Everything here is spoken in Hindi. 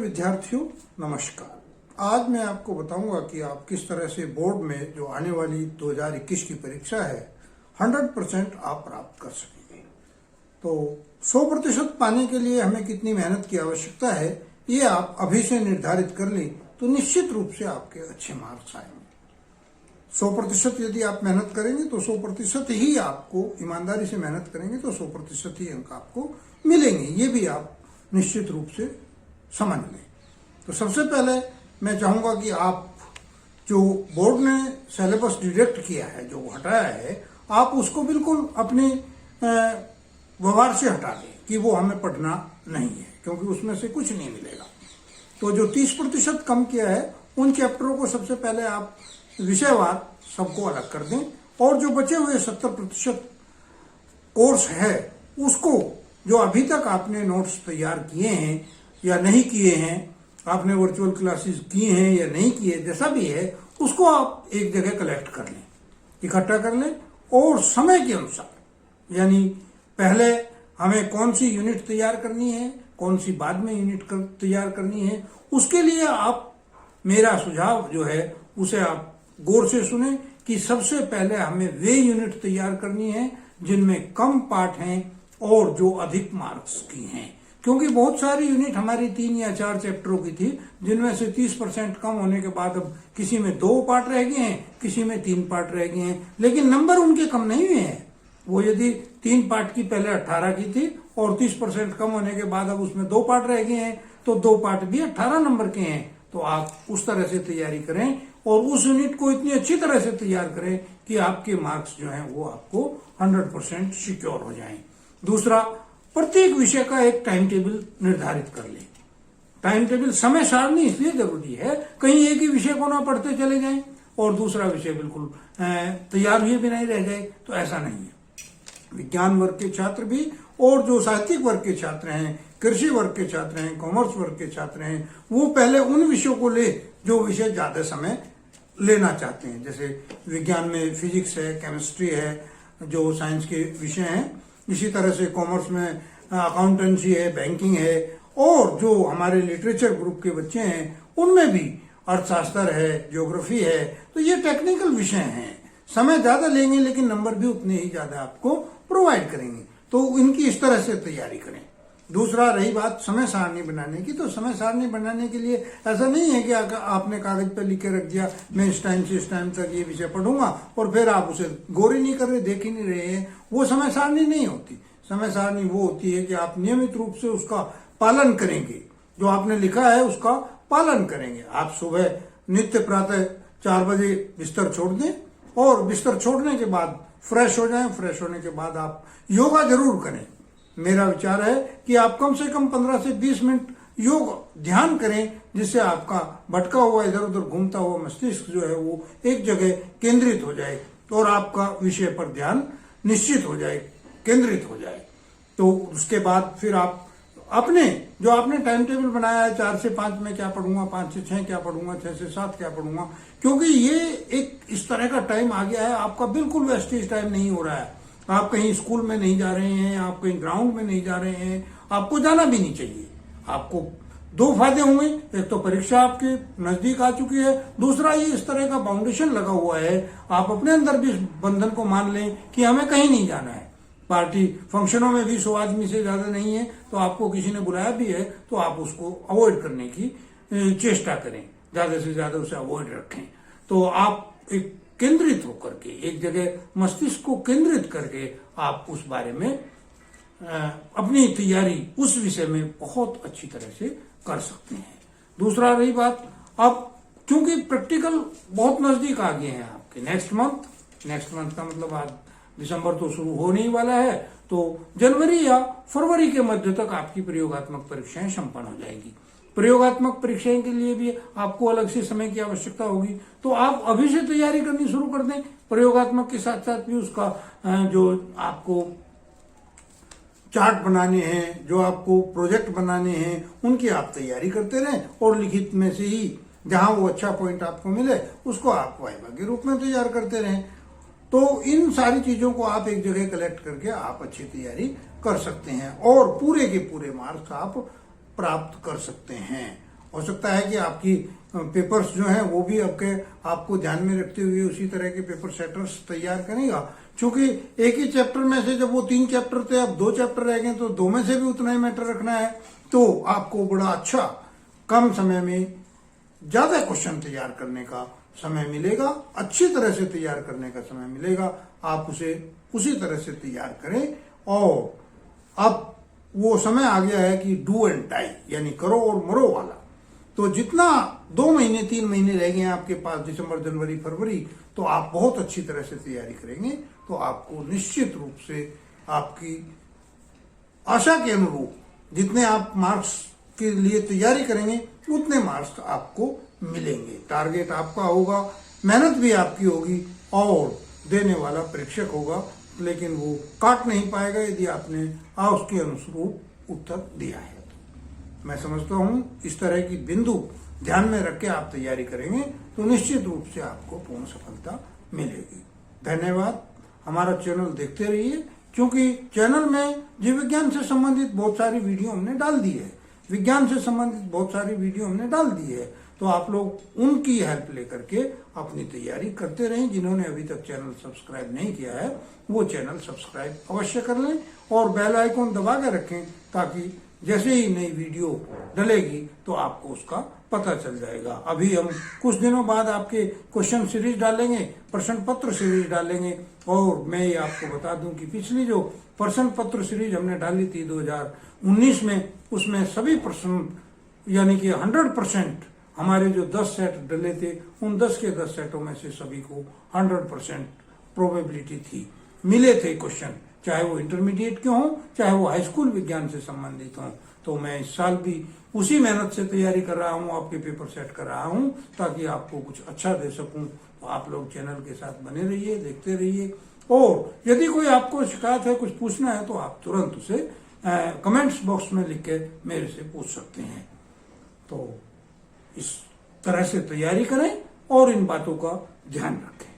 विद्यार्थियों नमस्कार। आज मैं आपको बताऊंगा कि आप किस तरह से बोर्ड में जो आने वाली 2021 की परीक्षा है 100% आप प्राप्त कर सकेंगे। तो 100% पाने के लिए हमें कितनी मेहनत की आवश्यकता है ये आप अभी से निर्धारित कर लें तो निश्चित रूप से आपके अच्छे मार्क्स आएंगे। 100% यदि आप मेहनत करेंगे तो 100% ही आपको, ईमानदारी से मेहनत करेंगे तो 100% ही अंक आपको मिलेंगे। ये भी आप निश्चित रूप से समझ लें। तो सबसे पहले मैं चाहूंगा कि आप जो बोर्ड ने सिलेबस डिडक्ट किया है, जो हटाया है, आप उसको बिल्कुल अपने व्यवहार से हटा दें कि वो हमें पढ़ना नहीं है, क्योंकि उसमें से कुछ नहीं मिलेगा। तो जो 30% कम किया है उन चैप्टरों को सबसे पहले आप विषयवार सबको अलग कर दें, और जो बचे हुए 70% कोर्स है उसको, जो अभी तक आपने नोट्स तैयार किए हैं या नहीं किए हैं, आपने वर्चुअल क्लासेस किए हैं या नहीं किए, जैसा भी है उसको आप एक जगह कलेक्ट कर लें, इकट्ठा कर लें, और समय के अनुसार, यानी पहले हमें कौन सी यूनिट तैयार करनी है, कौन सी बाद में यूनिट तैयार करनी है, उसके लिए आप, मेरा सुझाव जो है उसे आप गौर से सुने कि सबसे पहले हमें वे यूनिट तैयार करनी है जिनमें कम पार्ट हैं और जो अधिक मार्क्स की हैं। क्योंकि बहुत सारी यूनिट हमारी 3 या 4 चैप्टरों की थी, जिनमें से 30% कम होने के बाद अब किसी में 2 पार्ट रह गए हैं, किसी में 3 पार्ट रह गए हैं, लेकिन नंबर उनके कम नहीं हुए हैं। वो यदि 3 पार्ट की पहले 18 की थी और 30% कम होने के बाद अब उसमें 2 पार्ट रह गए हैं, तो 2 पार्ट भी 18 नंबर के हैं। तो आप उस तरह से तैयारी करें और उस यूनिट को इतनी अच्छी तरह से तैयार करें कि आपके मार्क्स जो हैं वो आपको 100% सिक्योर हो जाएं। दूसरा, प्रत्येक विषय का एक टाइम टेबल निर्धारित कर लें। टाइम टेबल, समय सारणी इसलिए जरूरी है, कहीं एक ही विषय को ना पढ़ते चले जाएं और दूसरा विषय बिल्कुल तैयार हुए भी नहीं रह जाए, तो ऐसा नहीं है। विज्ञान वर्ग के छात्र भी और जो साहित्यिक वर्ग के छात्र हैं, कृषि वर्ग के छात्र हैं, कॉमर्स वर्ग के छात्र हैं, वो पहले उन विषयों को ले जो विषय ज्यादा समय लेना चाहते हैं। जैसे विज्ञान में फिजिक्स है, केमिस्ट्री है, जो साइंस के विषय हैं। इसी तरह से कॉमर्स में अकाउंटेंसी है, बैंकिंग है, और जो हमारे लिटरेचर ग्रुप के बच्चे हैं उनमें भी अर्थशास्त्र है, ज्योग्राफी है। तो ये टेक्निकल विषय हैं, समय ज्यादा लेंगे लेकिन नंबर भी उतने ही ज्यादा आपको प्रोवाइड करेंगे। तो इनकी इस तरह से तैयारी करें। दूसरा, रही बात समय सारणी बनाने की, तो समय सारणी बनाने के लिए ऐसा नहीं है कि आपने कागज पर लिख के रख दिया मैं इस टाइम से इस टाइम तक ये विषय पढ़ूंगा और फिर आप उसे गौर ही नहीं कर रहे, देख ही नहीं रहे हैं। वो समय सारणी नहीं होती। समय सारणी वो होती है कि आप नियमित रूप से उसका पालन करेंगे, जो आपने लिखा है उसका पालन करेंगे। आप सुबह नित्य प्रातः 4 बजे बिस्तर छोड़ दें और बिस्तर छोड़ने के बाद फ्रेश हो जाएं। फ्रेश होने के बाद आप योगा जरूर करें। मेरा विचार है कि आप कम से कम 15 से 20 मिनट योग ध्यान करें, जिससे आपका भटका हुआ, इधर उधर घूमता हुआ मस्तिष्क जो है वो एक जगह केंद्रित हो जाए और आपका विषय पर ध्यान निश्चित हो जाए, केंद्रित हो जाए। तो उसके बाद फिर आप अपने जो आपने टाइम टेबल बनाया है, 4 से 5 में क्या पढ़ूंगा, 5 से 6 क्या पढ़ूंगा, 6 से 7 क्या पढ़ूंगा, क्योंकि ये एक इस तरह का टाइम आ गया है, आपका बिल्कुल वेस्टेज टाइम नहीं हो रहा है। आप कहीं स्कूल में नहीं जा रहे हैं, आप कहीं ग्राउंड में नहीं जा रहे हैं, आपको जाना भी नहीं चाहिए। आपको 2 फायदे होंगे, एक तो परीक्षा आपके नजदीक आ चुकी है, दूसरा ये इस तरह का फाउंडेशन लगा हुआ है, आप अपने अंदर भी इस बंधन को मान लें कि हमें कहीं नहीं जाना है। पार्टी फंक्शनों में भी 100 आदमी से ज्यादा नहीं है, तो आपको किसी ने बुलाया भी है तो आप उसको अवॉइड करने की चेष्टा करें, ज्यादा से ज्यादा उसे अवॉइड रखें। तो आप एक केंद्रित होकर के, एक जगह मस्तिष्क को केंद्रित करके आप उस बारे में अपनी तैयारी उस विषय में बहुत अच्छी तरह से कर सकते हैं। दूसरा, रही बात, अब क्योंकि प्रैक्टिकल बहुत नजदीक आ गए हैं आपके, नेक्स्ट मंथ का मतलब आज दिसंबर तो शुरू होने ही वाला है, तो जनवरी या फरवरी के मध्य तक आपकी प्रयोगात्मक परीक्षाएं संपन्न हो जाएगी। प्रयोगात्मक परीक्षाएं के लिए भी आपको अलग से समय की आवश्यकता होगी, तो आप अभी से तैयारी करनी शुरू कर दें। प्रयोगात्मक के साथ साथ भी उसका जो आपको चार्ट बनाने हैं, जो आपको प्रोजेक्ट बनाने हैं, उनकी आप तैयारी करते रहें, और लिखित में से ही जहां वो अच्छा पॉइंट आपको मिले उसको आप वाइवा के रूप में तैयार करते रहें। तो इन सारी चीजों को आप एक जगह कलेक्ट करके आप अच्छी तैयारी कर सकते हैं और पूरे के पूरे मार्क्स आप प्राप्त कर सकते हैं। हो सकता है कि आपकी पेपर्स जो हैं वो भी आपको ध्यान में रखते हुए उसी तरह के पेपर सेटर्स तैयार करेगा। क्योंकि एक ही चैप्टर में से जब वो 3 चैप्टर थे, अब 2 चैप्टर रह गए, तो 2 में से भी उतना ही मैटर रखना है, तो आपको बड़ा अच्छा कम समय में ज्यादा क्वेश्चन तैयार करने का समय मिलेगा, अच्छी तरह से तैयार करने का समय मिलेगा। आप उसे उसी तरह से तैयार करें। और अब वो समय आ गया है कि डू एंड डाई, यानी करो और मरो वाला। तो जितना 2 महीने 3 महीने रह गए हैं आपके पास, दिसंबर जनवरी फरवरी, तो आप बहुत अच्छी तरह से तैयारी करेंगे तो आपको निश्चित रूप से आपकी आशा के अनुरूप जितने आप मार्क्स के लिए तैयारी करेंगे उतने मार्क्स आपको मिलेंगे। टारगेट आपका होगा, मेहनत भी आपकी होगी और देने वाला परीक्षक होगा, लेकिन वो काट नहीं पाएगा यदि आपने उसके अनुरूप उत्तर दिया है। तो मैं समझता हूं इस तरह की बिंदु ध्यान में रख के आप तैयारी करेंगे तो निश्चित रूप से आपको पूर्ण सफलता मिलेगी। धन्यवाद। हमारा चैनल देखते रहिए, क्योंकि चैनल में जीव विज्ञान से संबंधित बहुत सारी वीडियो हमने डाल दी है, विज्ञान से संबंधित बहुत सारी वीडियो हमने डाल दी है। तो आप लोग उनकी हेल्प लेकर के अपनी तैयारी करते रहें। जिन्होंने अभी तक चैनल सब्सक्राइब नहीं किया है वो चैनल सब्सक्राइब अवश्य कर लें और बेल आइकन दबा के रखें, ताकि जैसे ही नई वीडियो डलेगी तो आपको उसका पता चल जाएगा। अभी हम कुछ दिनों बाद आपके क्वेश्चन सीरीज डालेंगे, प्रश्न पत्र सीरीज डालेंगे। और मैं ये आपको बता दूं कि पिछली जो प्रश्न पत्र सीरीज हमने डाली थी 2019 में, उसमें सभी प्रश्न यानी कि 100% हमारे जो 10 सेट डले थे, उन 10 के 10 सेटों में से सभी को 100% प्रोबेबिलिटी थी, मिले थे क्वेश्चन, चाहे वो इंटरमीडिएट के हों, चाहे वो हाई स्कूल विज्ञान से संबंधित हों। तो मैं इस साल भी उसी मेहनत से तैयारी कर रहा हूं, आपके पेपर सेट कर रहा हूं, ताकि आपको कुछ अच्छा दे सकूं। तो आप लोग चैनल के साथ बने रहिए, देखते रहिए। और यदि कोई आपको शिकायत है, कुछ पूछना है, तो आप तुरंत उसे कमेंट्स बॉक्स में लिख के मेरे से पूछ सकते हैं। तो इस तरह से तैयारी करें और इन बातों का ध्यान रखें।